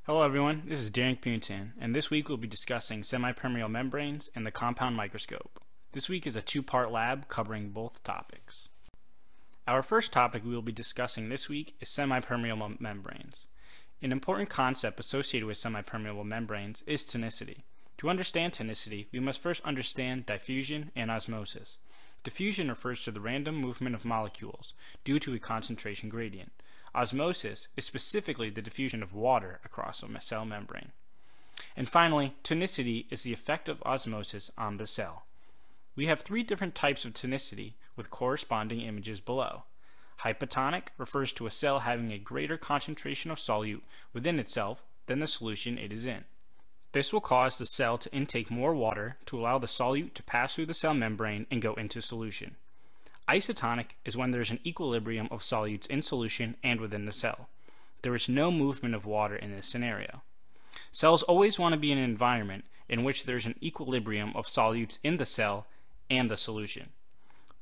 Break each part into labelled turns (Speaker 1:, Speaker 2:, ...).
Speaker 1: Hello everyone, this is Derek Puntin, and this week we'll be discussing semi-permeable membranes and the compound microscope. This week is a two-part lab covering both topics. Our first topic we will be discussing this week is semi-permeable membranes. An important concept associated with semi-permeable membranes is tonicity. To understand tonicity, we must first understand diffusion and osmosis. Diffusion refers to the random movement of molecules due to a concentration gradient. Osmosis is specifically the diffusion of water across a cell membrane. And finally, tonicity is the effect of osmosis on the cell. We have three different types of tonicity with corresponding images below. Hypotonic refers to a cell having a greater concentration of solute within itself than the solution it is in. This will cause the cell to intake more water to allow the solute to pass through the cell membrane and go into solution. Isotonic is when there is an equilibrium of solutes in solution and within the cell. There is no movement of water in this scenario. Cells always want to be in an environment in which there is an equilibrium of solutes in the cell and the solution.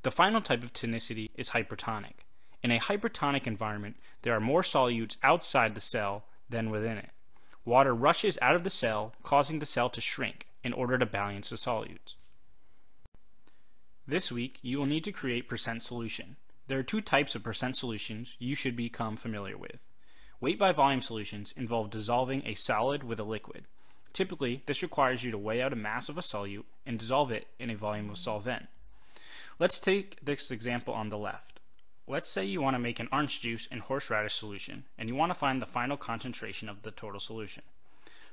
Speaker 1: The final type of tonicity is hypertonic. In a hypertonic environment, there are more solutes outside the cell than within it. Water rushes out of the cell, causing the cell to shrink in order to balance the solutes. This week, you will need to create percent solution. There are two types of percent solutions you should become familiar with. Weight by volume solutions involve dissolving a solid with a liquid. Typically, this requires you to weigh out a mass of a solute and dissolve it in a volume of solvent. Let's take this example on the left. Let's say you want to make an orange juice and horseradish solution, and you want to find the final concentration of the total solution.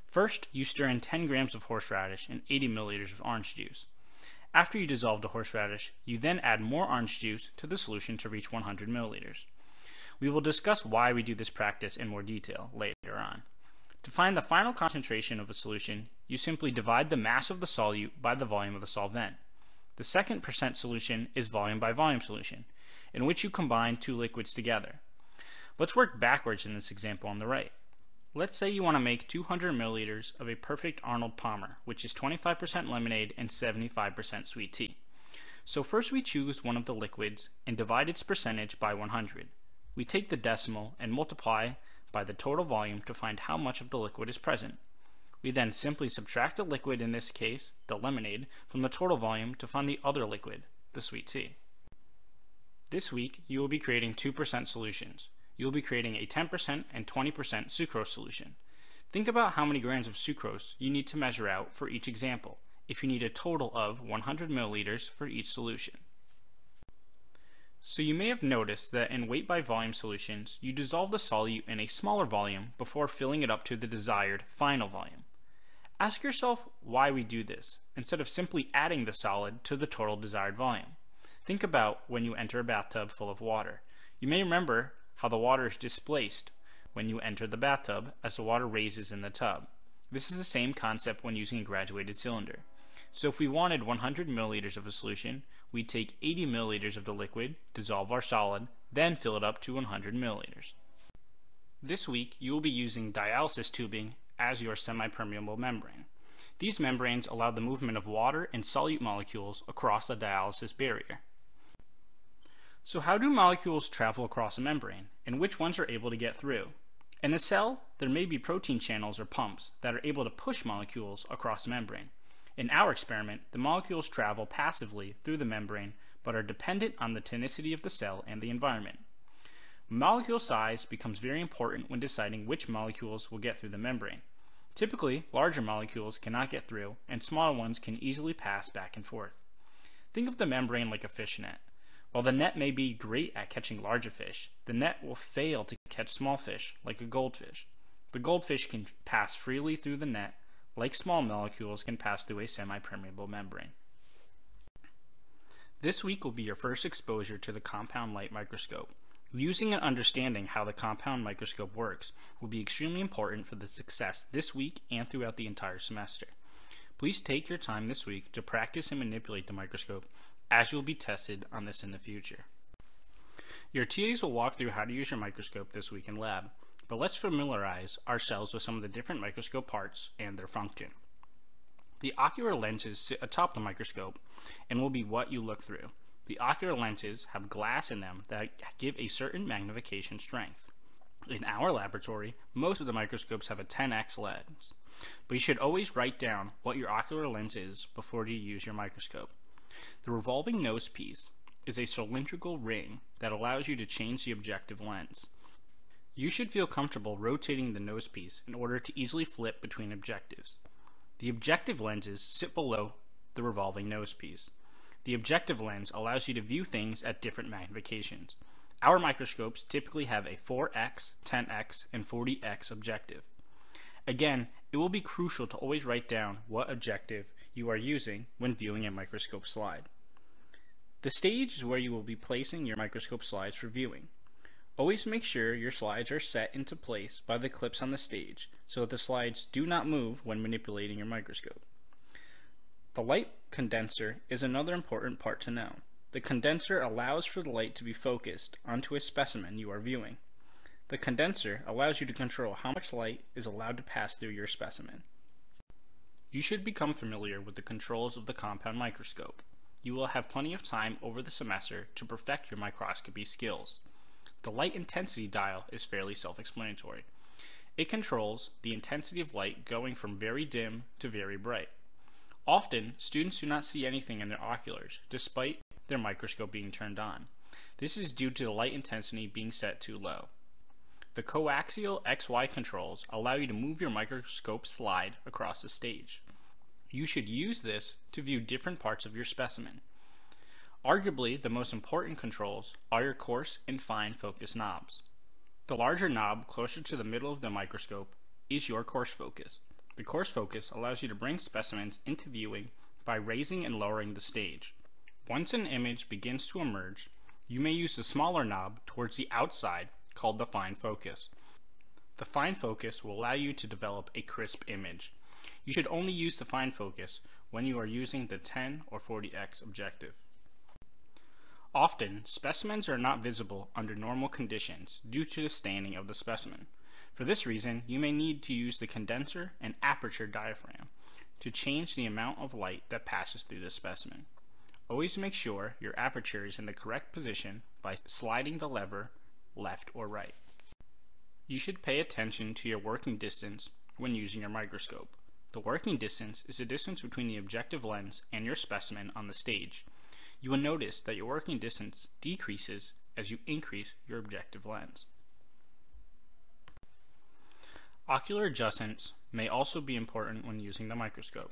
Speaker 1: First, you stir in 10 grams of horseradish and 80 milliliters of orange juice. After you dissolve the horseradish, you then add more orange juice to the solution to reach 100 milliliters. We will discuss why we do this practice in more detail later on. To find the final concentration of a solution, you simply divide the mass of the solute by the volume of the solvent. The second percent solution is volume by volume solution, in which you combine two liquids together. Let's work backwards in this example on the right. Let's say you want to make 200 milliliters of a perfect Arnold Palmer, which is 25% lemonade and 75% sweet tea. So first we choose one of the liquids and divide its percentage by 100. We take the decimal and multiply by the total volume to find how much of the liquid is present. We then simply subtract the liquid, in this case, the lemonade, from the total volume to find the other liquid, the sweet tea. This week, you will be creating 2% solutions. You will be creating a 10% and 20% sucrose solution. Think about how many grams of sucrose you need to measure out for each example, if you need a total of 100 milliliters for each solution. So you may have noticed that in weight by volume solutions, you dissolve the solute in a smaller volume before filling it up to the desired final volume. Ask yourself why we do this, instead of simply adding the solid to the total desired volume. Think about when you enter a bathtub full of water. You may remember how the water is displaced when you enter the bathtub as the water raises in the tub. This is the same concept when using a graduated cylinder. So if we wanted 100 milliliters of a solution, we'd take 80 milliliters of the liquid, dissolve our solid, then fill it up to 100 milliliters. This week, you will be using dialysis tubing as your semi-permeable membrane. These membranes allow the movement of water and solute molecules across the dialysis barrier. So how do molecules travel across a membrane, and which ones are able to get through? In a cell, there may be protein channels or pumps that are able to push molecules across the membrane. In our experiment, the molecules travel passively through the membrane, but are dependent on the tonicity of the cell and the environment. Molecule size becomes very important when deciding which molecules will get through the membrane. Typically, larger molecules cannot get through, and smaller ones can easily pass back and forth. Think of the membrane like a fish net. While the net may be great at catching larger fish, the net will fail to catch small fish, like a goldfish. The goldfish can pass freely through the net, like small molecules can pass through a semi-permeable membrane. This week will be your first exposure to the compound light microscope. Using and understanding how the compound microscope works will be extremely important for the success this week and throughout the entire semester. Please take your time this week to practice and manipulate the microscope, as you will be tested on this in the future. Your TAs will walk through how to use your microscope this week in lab, but let's familiarize ourselves with some of the different microscope parts and their function. The ocular lenses sit atop the microscope and will be what you look through. The ocular lenses have glass in them that give a certain magnification strength. In our laboratory, most of the microscopes have a 10x lens, but you should always write down what your ocular lens is before you use your microscope. The revolving nose piece is a cylindrical ring that allows you to change the objective lens. You should feel comfortable rotating the nose piece in order to easily flip between objectives. The objective lenses sit below the revolving nose piece. The objective lens allows you to view things at different magnifications. Our microscopes typically have a 4x, 10x, and 40x objective. Again, it will be crucial to always write down what objective you are using when viewing a microscope slide. The stage is where you will be placing your microscope slides for viewing. Always make sure your slides are set into place by the clips on the stage so that the slides do not move when manipulating your microscope. The light condenser is another important part to know. The condenser allows for the light to be focused onto a specimen you are viewing. The condenser allows you to control how much light is allowed to pass through your specimen. You should become familiar with the controls of the compound microscope. You will have plenty of time over the semester to perfect your microscopy skills. The light intensity dial is fairly self-explanatory. It controls the intensity of light going from very dim to very bright. Often, students do not see anything in their oculars, despite their microscope being turned on. This is due to the light intensity being set too low. The coaxial XY controls allow you to move your microscope slide across the stage. You should use this to view different parts of your specimen. Arguably, the most important controls are your coarse and fine focus knobs. The larger knob closer to the middle of the microscope is your coarse focus. The coarse focus allows you to bring specimens into viewing by raising and lowering the stage. Once an image begins to emerge, you may use the smaller knob towards the outside called the fine focus. The fine focus will allow you to develop a crisp image. You should only use the fine focus when you are using the 10 or 40x objective. Often, specimens are not visible under normal conditions due to the staining of the specimen. For this reason, you may need to use the condenser and aperture diaphragm to change the amount of light that passes through the specimen. Always make sure your aperture is in the correct position by sliding the lever left or right. You should pay attention to your working distance when using your microscope. The working distance is the distance between the objective lens and your specimen on the stage. You will notice that your working distance decreases as you increase your objective lens. Ocular adjustments may also be important when using the microscope.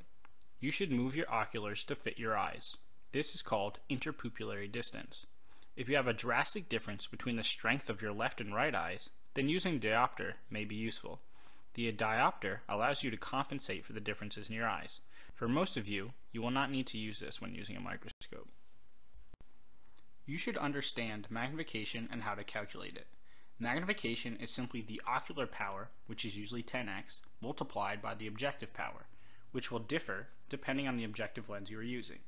Speaker 1: You should move your oculars to fit your eyes. This is called interpupillary distance. If you have a drastic difference between the strength of your left and right eyes, then using diopter may be useful. The diopter allows you to compensate for the differences in your eyes. For most of you, you will not need to use this when using a microscope. You should understand magnification and how to calculate it. Magnification is simply the ocular power, which is usually 10x, multiplied by the objective power, which will differ depending on the objective lens you are using.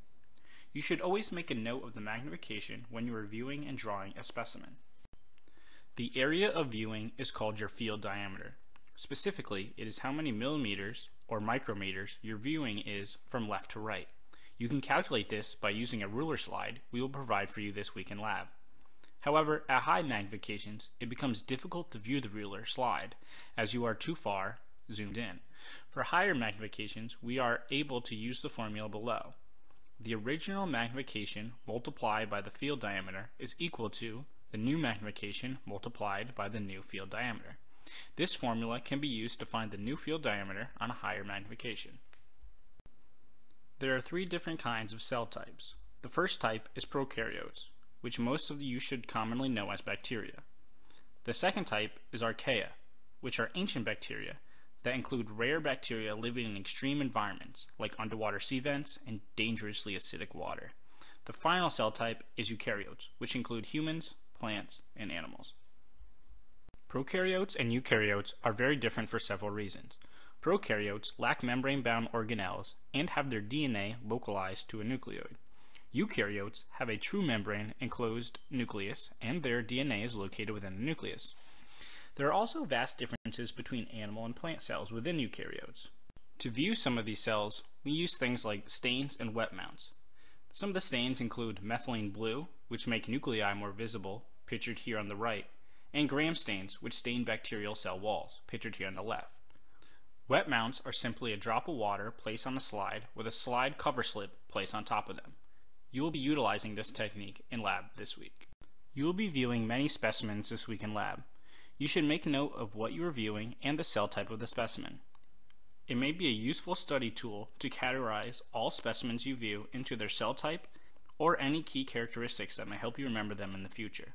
Speaker 1: You should always make a note of the magnification when you are viewing and drawing a specimen. The area of viewing is called your field diameter. Specifically, it is how many millimeters or micrometers your viewing is from left to right. You can calculate this by using a ruler slide we will provide for you this week in lab. However, at high magnifications, it becomes difficult to view the ruler slide as you are too far zoomed in. For higher magnifications, we are able to use the formula below. The original magnification multiplied by the field diameter is equal to the new magnification multiplied by the new field diameter. This formula can be used to find the new field diameter on a higher magnification. There are three different kinds of cell types. The first type is prokaryotes, which most of you should commonly know as bacteria. The second type is archaea, which are ancient bacteria that include rare bacteria living in extreme environments like underwater sea vents and dangerously acidic water. The final cell type is eukaryotes, which include humans, plants, and animals. Prokaryotes and eukaryotes are very different for several reasons. Prokaryotes lack membrane-bound organelles and have their DNA localized to a nucleoid. Eukaryotes have a true membrane-enclosed nucleus, and their DNA is located within the nucleus. There are also vast differences between animal and plant cells within eukaryotes. To view some of these cells, we use things like stains and wet mounts. Some of the stains include methylene blue, which make nuclei more visible, pictured here on the right, and gram stains, which stain bacterial cell walls, pictured here on the left. Wet mounts are simply a drop of water placed on a slide with a slide cover slip placed on top of them. You will be utilizing this technique in lab this week. You will be viewing many specimens this week in lab. You should make note of what you are viewing and the cell type of the specimen. It may be a useful study tool to categorize all specimens you view into their cell type or any key characteristics that may help you remember them in the future.